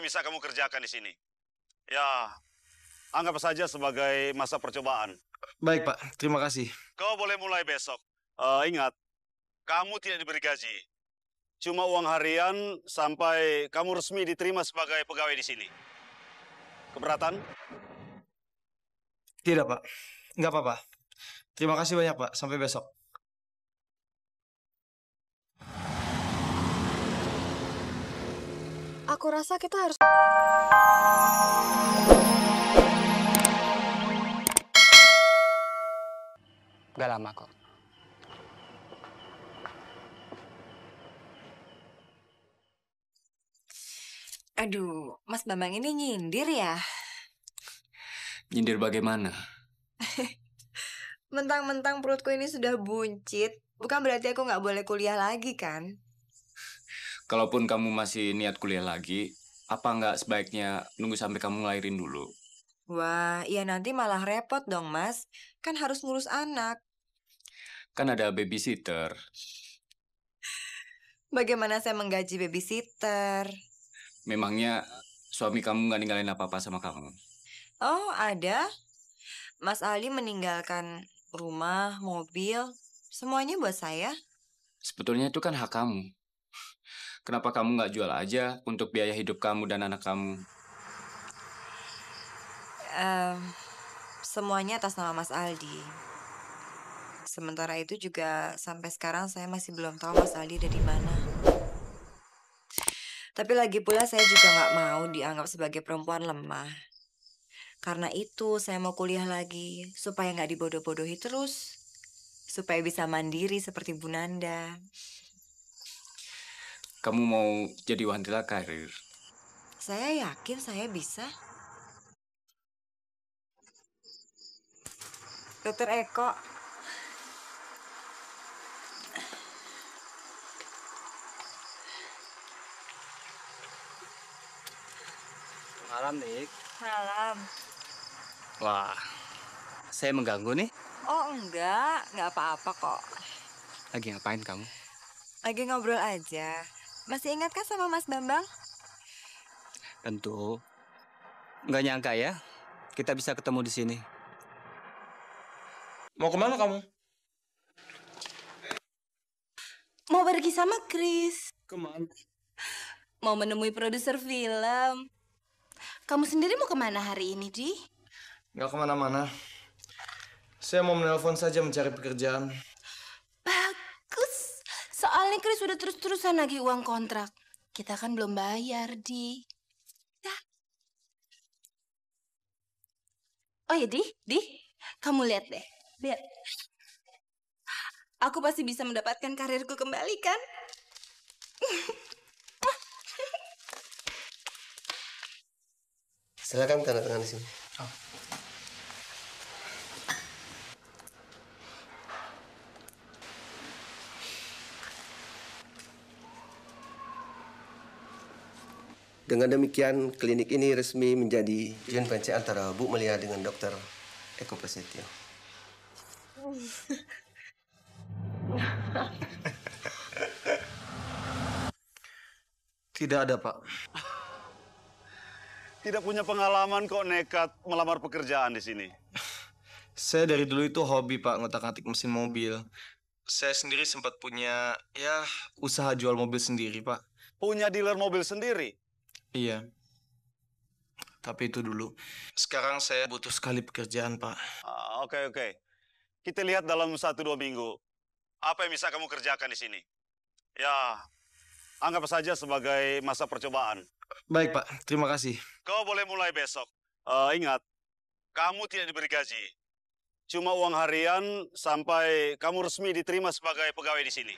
Apa yang bisa kamu kerjakan di sini? Ya, anggap saja sebagai masa percobaan. Baik, Pak. Terima kasih. Kau boleh mulai besok. Ingat, kamu tidak diberi gaji. Cuma uang harian sampai kamu resmi diterima sebagai pegawai di sini. Keberatan? Tidak, Pak. Nggak apa-apa. Terima kasih banyak, Pak. Sampai besok. Aku rasa kita harus... Gak lama kok. Aduh, Mas Bambang ini nyindir ya? Nyindir bagaimana? Mentang-mentang perutku ini sudah buncit, bukan berarti aku nggak boleh kuliah lagi kan? Kalaupun kamu masih niat kuliah lagi, apa nggak sebaiknya nunggu sampai kamu ngelahirin dulu? Wah, iya nanti malah repot dong Mas. Kan harus ngurus anak. Kan ada babysitter. Bagaimana saya menggaji babysitter? Memangnya suami kamu nggak ninggalin apa-apa sama kamu? Oh, ada. Mas Ali meninggalkan rumah, mobil, semuanya buat saya. Sebetulnya itu kan hak kamu. Kenapa kamu nggak jual aja untuk biaya hidup kamu dan anak kamu? Semuanya atas nama Mas Aldi. Sementara itu juga sampai sekarang saya masih belum tahu Mas Aldi ada di mana. Tapi lagi pula saya juga nggak mau dianggap sebagai perempuan lemah. Karena itu saya mau kuliah lagi supaya nggak dibodoh-bodohi terus. Supaya bisa mandiri seperti Bu Nanda. Kamu mau jadi wanita karir? Saya yakin saya bisa. Dokter Eko. Malam, Nik. Malam. Wah, saya mengganggu nih. Oh enggak apa-apa kok. Lagi ngapain kamu? Lagi ngobrol aja. Masih ingat kan sama Mas Bambang? Tentu. Nggak nyangka ya, kita bisa ketemu di sini. Mau kemana kamu? Mau pergi sama Chris. Kemana? Mau menemui produser film. Kamu sendiri mau kemana hari ini, Di? Nggak kemana-mana. Saya mau menelpon saja mencari pekerjaan. Bagus. Soalnya Chris sudah terus-terusan nagih uang kontrak. Kita kan belum bayar, Di. Ya. Oh ya, Di. Kamu lihat deh. Lihat. Aku pasti bisa mendapatkan karirku kembali, kan? Silakan tanda tangan di sini. Dengan demikian, klinik ini resmi menjadi joint venture antara Bu Melia dengan Dr. Eko Prasetyo. Tidak ada, Pak. Tidak punya pengalaman kok nekat melamar pekerjaan di sini. Saya dari dulu itu hobi, Pak, ngotak-ngatik mesin mobil. Saya sendiri sempat punya, usaha jual mobil sendiri, Pak. Punya dealer mobil sendiri. Iya. Tapi itu dulu. Sekarang saya butuh sekali pekerjaan, Pak. Oke. Kita lihat dalam 1-2 minggu. Apa yang bisa kamu kerjakan di sini? Ya, anggap saja sebagai masa percobaan. Baik, Pak. Terima kasih. Kau boleh mulai besok. Ingat, kamu tidak diberi gaji. Cuma uang harian sampai kamu resmi diterima sebagai pegawai di sini.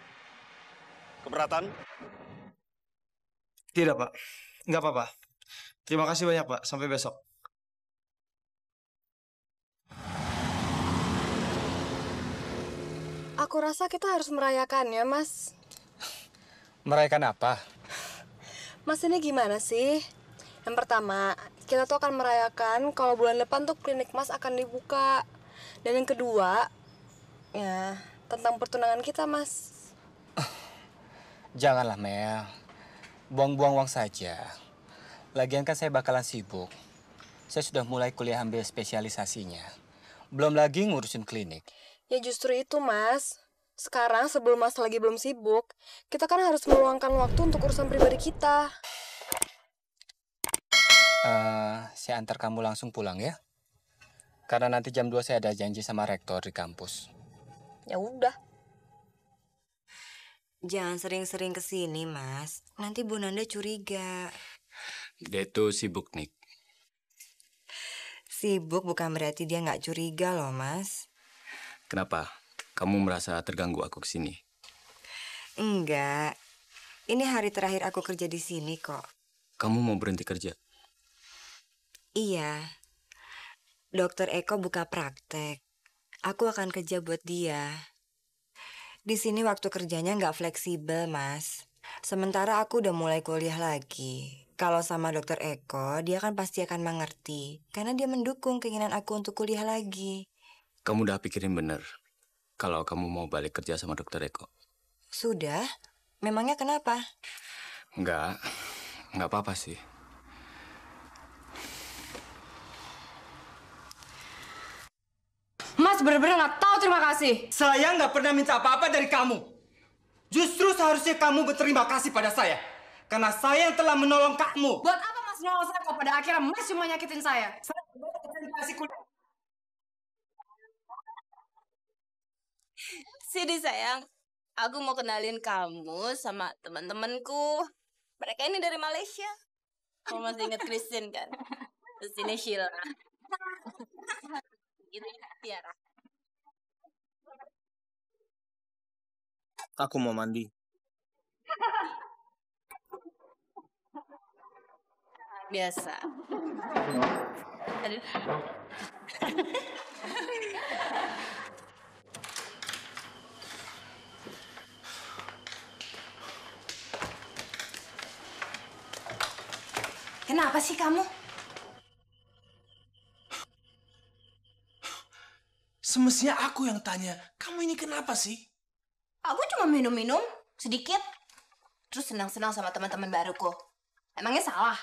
Keberatan? Tidak, Pak. Nggak apa-apa. Terima kasih banyak, Pak. Sampai besok. Aku rasa kita harus merayakannya, Mas. Merayakan apa? Mas ini gimana sih? Yang pertama, kita tuh akan merayakan kalau bulan depan tuh klinik Mas akan dibuka. Dan yang kedua, ya tentang pertunangan kita, Mas. Janganlah, Mel. Buang-buang uang saja. Lagian kan saya bakalan sibuk. Saya sudah mulai kuliah ambil spesialisasinya. Belum lagi ngurusin klinik. Ya justru itu, Mas. Sekarang sebelum Mas lagi belum sibuk, kita kan harus meluangkan waktu untuk urusan pribadi kita. Saya antar kamu langsung pulang ya. Karena nanti jam 2 saya ada janji sama rektor di kampus. Ya udah. Jangan sering-sering kesini, Mas. Nanti Bu Nanda curiga. Dia tuh sibuk, Nick. Sibuk bukan berarti dia nggak curiga loh, Mas. Kenapa? Kamu merasa terganggu aku kesini? Enggak. Ini hari terakhir aku kerja di sini kok. Kamu mau berhenti kerja? Iya. Dokter Eko buka praktek. Aku akan kerja buat dia. Di sini waktu kerjanya nggak fleksibel, Mas. Sementara aku udah mulai kuliah lagi. Kalau sama Dokter Eko, dia kan pasti akan mengerti. Karena dia mendukung keinginan aku untuk kuliah lagi. Kamu udah pikirin bener kalau kamu mau balik kerja sama Dokter Eko? Sudah? Memangnya kenapa? Enggak apa-apa sih. Mas bener-bener nggak tahu terima kasih. Saya nggak pernah minta apa-apa dari kamu. Justru seharusnya kamu berterima kasih pada saya. Karena saya yang telah menolong kamu. Buat apa Mas nolong saya kalau pada akhirnya Mas cuma nyakitin saya? Sini sayang, aku mau kenalin kamu sama teman-temanku. Mereka ini dari Malaysia. Kamu masih ingat Christine kan? Terus ini Sheila. Ini Tiara. Aku mau mandi. Biasa. Aduh. Kenapa sih kamu? Semestinya aku yang tanya, kamu ini kenapa sih? Aku cuma minum-minum sedikit. Terus senang-senang sama teman-teman baruku. Emangnya salah?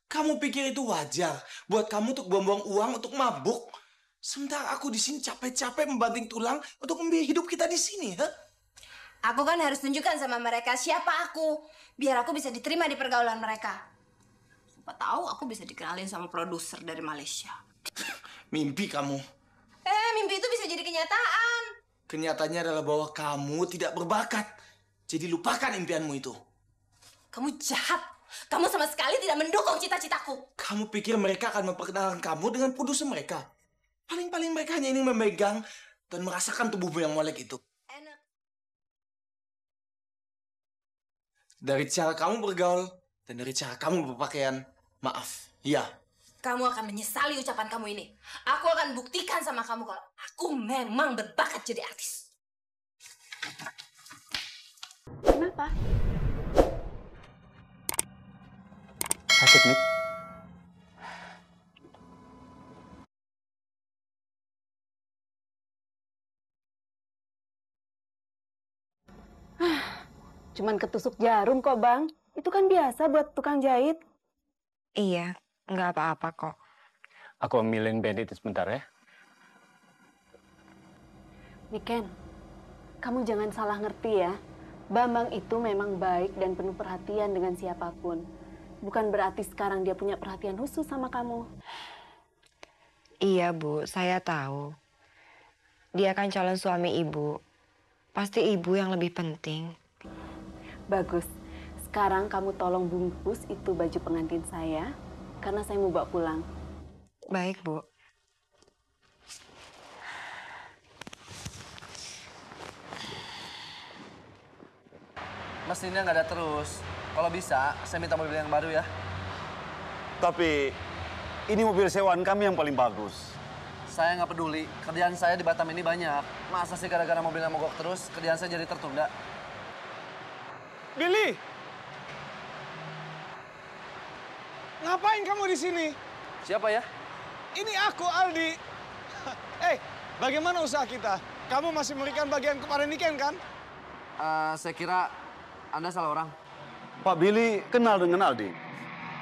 Kamu pikir itu wajar buat kamu untuk buang-buang uang untuk mabuk? Sementara aku di sini capek-capek membanting tulang untuk membiayai hidup kita di sini, ha? Aku kan harus tunjukkan sama mereka siapa aku. Biar aku bisa diterima di pergaulan mereka. Siapa tahu aku bisa dikenalin sama produser dari Malaysia. Mimpi kamu. Mimpi itu bisa jadi kenyataan. Kenyataannya adalah bahwa kamu tidak berbakat. Jadi lupakan impianmu itu. Kamu jahat. Kamu sama sekali tidak mendukung cita-citaku. Kamu pikir mereka akan memperkenalkan kamu dengan produser mereka? Paling-paling mereka hanya ingin memegang dan merasakan tubuhmu yang molek itu. Enak. Dari cara kamu bergaul dan dari cara kamu berpakaian, maaf, iya. Kamu akan menyesali ucapan kamu ini. Aku akan buktikan sama kamu kalau aku memang berbakat jadi artis. Kenapa? Sakit, Nick? Cuman ketusuk jarum kok, Bang. Itu kan biasa buat tukang jahit. Iya, nggak apa-apa kok. Aku ambilin band itu sebentar ya. Niken, kamu jangan salah ngerti ya. Bambang itu memang baik dan penuh perhatian dengan siapapun. Bukan berarti sekarang dia punya perhatian khusus sama kamu. Iya, Bu, saya tahu. Dia kan calon suami Ibu. Pasti Ibu yang lebih penting. Bagus. Sekarang kamu tolong bungkus itu baju pengantin saya, karena saya mau bawa pulang. Baik, Bu. Mesinnya nggak ada terus. Kalau bisa, saya minta mobil yang baru ya. Tapi ini mobil sewaan kami yang paling bagus. Saya nggak peduli. Kerjaan saya di Batam ini banyak. Masa sih gara-gara mobilnya mogok terus, kerjaan saya jadi tertunda? Billy! Ngapain kamu di sini? Siapa ya? Ini aku, Aldi. Bagaimana usaha kita? Kamu masih memberikan bagian kepada Niken, kan? Saya kira Anda salah orang. Pak Billy kenal dengan Aldi.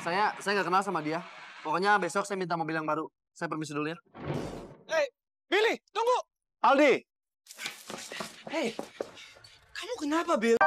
Saya nggak kenal sama dia. Pokoknya besok saya minta mobil yang baru. Saya permisi dulu ya. Hei, Billy, tunggu. Aldi, Hei, kamu kenapa, Bill?